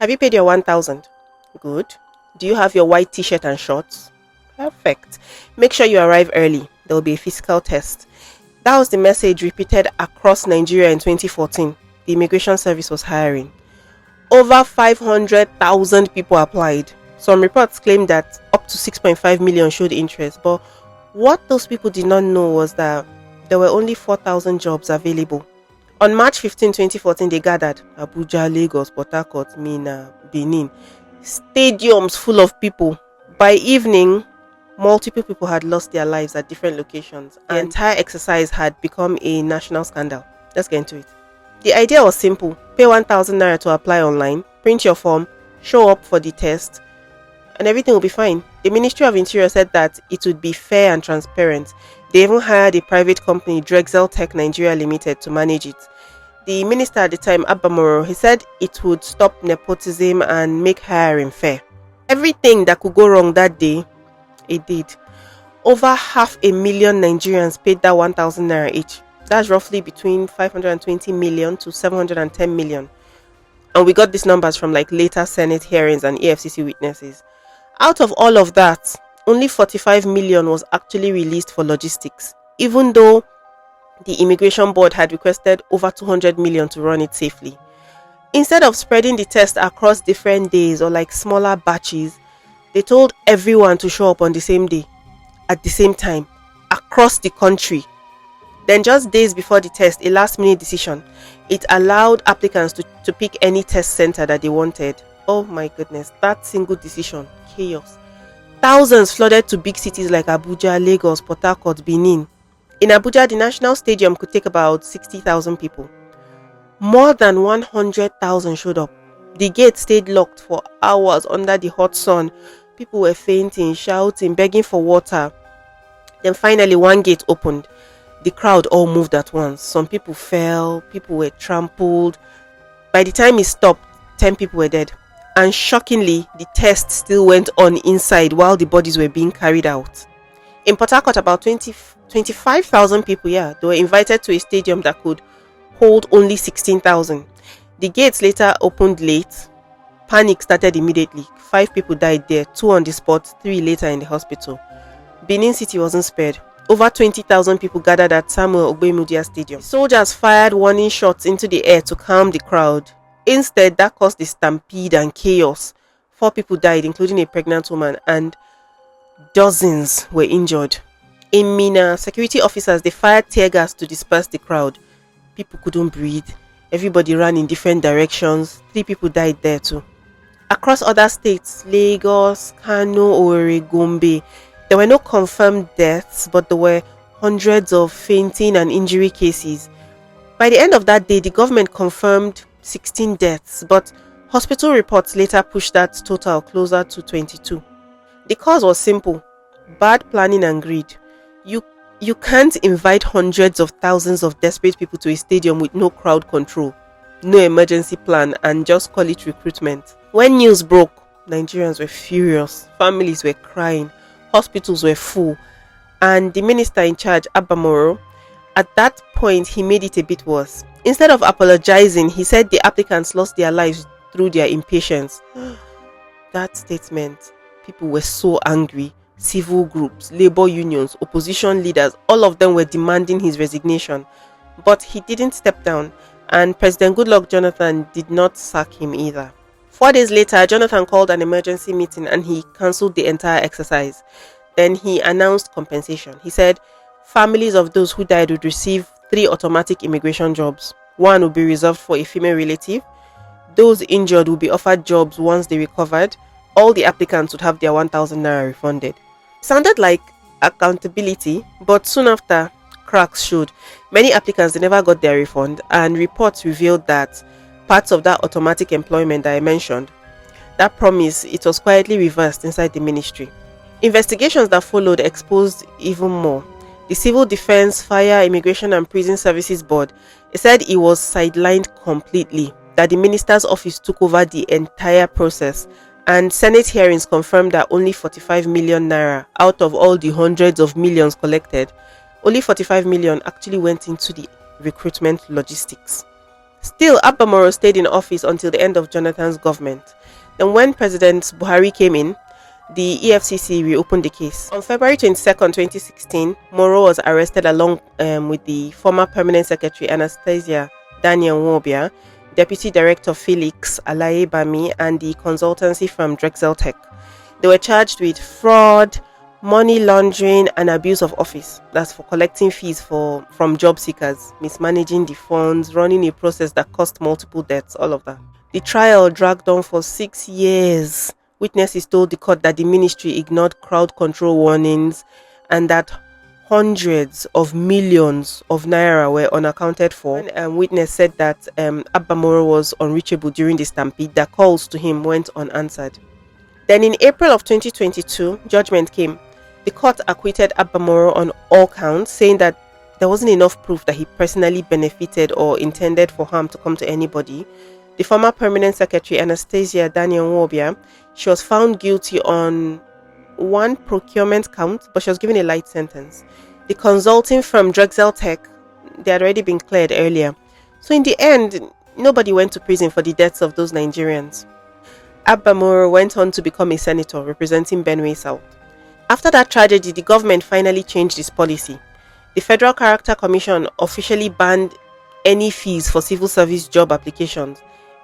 Have you paid your 1,000? Good. Do you have your white t-shirt and shorts? Perfect. Make sure you arrive early. There will be a physical test. That was the message repeated across Nigeria in 2014. The immigration service was hiring. Over 500,000 people applied. Some reports claim that up to 6.5 million showed interest, but what those people did not know was that there were only 4,000 jobs available. On March 15, 2014, they gathered Abuja, Lagos, Port Harcourt, Minna, Benin. Stadiums full of people. By evening, multiple people had lost their lives at different locations. The entire exercise had become a national scandal. Let's get into it. The idea was simple. Pay 1,000 naira to apply online, print your form, show up for the test, and everything will be fine. The Ministry of Interior said that it would be fair and transparent. They even hired a private company, Drexel Tech Nigeria Limited, to manage it. The minister at the time, Abba Moro, he said it would stop nepotism and make hiring fair. Everything that could go wrong that day, it did. Over 500,000 Nigerians paid that 1,000 naira each. That's roughly between 520 million to 710 million. And we got these numbers from later Senate hearings and EFCC witnesses. Out of all of that, only 45 million was actually released for logistics, even though the Immigration Board had requested over 200 million to run it safely. Instead of spreading the test across different days or smaller batches, they told everyone to show up on the same day, at the same time, across the country. Then just days before the test, a last-minute decision. It allowed applicants to pick any test center that they wanted. Oh my goodness, that single decision, chaos. Thousands flooded to big cities like Abuja, Lagos, Port Harcourt, Benin. In Abuja, the National Stadium could take about 60,000 people. More than 100,000 showed up. The gate stayed locked for hours under the hot sun. People were fainting, shouting, begging for water. Then finally, one gate opened. The crowd all moved at once. Some people fell, people were trampled. By the time it stopped, 10 people were dead. And shockingly, the test still went on inside while the bodies were being carried out. In Port Harcourt, about 25,000 people, they were invited to a stadium that could hold only 16,000. The gates later opened late. Panic started immediately. 5 people died there, 2 on the spot, 3 later in the hospital. Benin City wasn't spared. Over 20,000 people gathered at Samuel Ogbemudia Stadium. Soldiers fired warning shots into the air to calm the crowd. Instead, that caused a stampede and chaos. 4 people died, including a pregnant woman, and dozens were injured. In Minna, security officers, they fired tear gas to disperse the crowd. People couldn't breathe. Everybody ran in different directions. 3 people died there too. Across other states, Lagos, Kano, Owerri, Gombe, there were no confirmed deaths, but there were hundreds of fainting and injury cases. By the end of that day, the government confirmed 16 deaths, but hospital reports later pushed that total closer to 22. The cause was simple: bad planning and greed. You can't invite hundreds of thousands of desperate people to a stadium with no crowd control, no emergency plan, and just call it recruitment. When news broke, Nigerians were furious, families were crying, hospitals were full, and the minister in charge, Abba Moro, at that point he made it a bit worse. Instead of apologizing, he said the applicants lost their lives through their impatience. That statement, people were so angry. Civil groups, labor unions, opposition leaders, all of them were demanding his resignation. But he didn't step down, and President Goodluck Jonathan did not sack him either. 4 days later, Jonathan called an emergency meeting and he cancelled the entire exercise. Then he announced compensation. He said families of those who died would receive 3 automatic immigration jobs. 1 would be reserved for a female relative. Those injured would be offered jobs once they recovered. All the applicants would have their 1,000 naira refunded. Sounded like accountability, but soon after, cracks showed. Many applicants, they never got their refund, and reports revealed that parts of that automatic employment that I mentioned, that promise, it was quietly reversed inside the ministry. Investigations that followed exposed even more. The Civil Defense, Fire, Immigration and Prison Services Board, it said it was sidelined completely, that the minister's office took over the entire process, and Senate hearings confirmed that only 45 million naira out of all the hundreds of millions collected, only 45 million actually went into the recruitment logistics. Still, Abba Moro stayed in office until the end of Jonathan's government. Then, when President Buhari came in, the EFCC reopened the case. On February 22nd, 2016, Moro was arrested along with the former Permanent Secretary Anastasia Daniel Nwobia, Deputy Director Felix Alaye-Bami, and the consultancy firm Drexel Tech. They were charged with fraud, money laundering, and abuse of office. That's for collecting fees from job seekers, mismanaging the funds, running a process that caused multiple deaths, all of that. The trial dragged on for 6 years. Witnesses told the court that the ministry ignored crowd control warnings and that hundreds of millions of naira were unaccounted for. One witness said that Abba Moro was unreachable during the stampede, that calls to him went unanswered. Then in April of 2022, judgment came. The court acquitted Abba Moro on all counts, saying that there wasn't enough proof that he personally benefited or intended for harm to come to anybody. The former Permanent Secretary Anastasia Daniel Nwobia, she was found guilty on one procurement count, but she was given a light sentence. The consulting firm Drexel Tech, they had already been cleared earlier. So in the end, nobody went to prison for the deaths of those Nigerians. Abba Moro went on to become a senator representing Benue South. After that tragedy, the government finally changed its policy. The Federal Character Commission officially banned any fees for civil service job applications,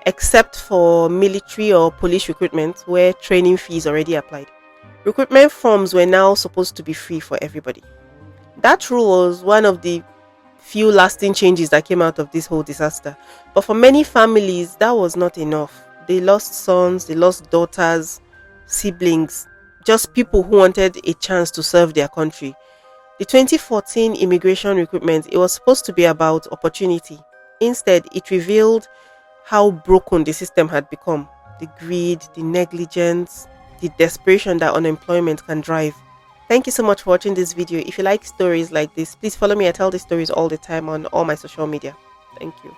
except for military or police recruitment, where training fees already applied. Recruitment forms were now supposed to be free for everybody. That rule was one of the few lasting changes that came out of this whole disaster. But for many families, that was not enough. They lost sons, they lost daughters, siblings, just people who wanted a chance to serve their country. The 2014 immigration recruitment, it was supposed to be about opportunity. Instead, it revealed how broken the system had become. The greed, the negligence, the desperation that unemployment can drive. Thank you so much for watching this video. If you like stories like this, please follow me. I tell these stories all the time on all my social media. Thank you.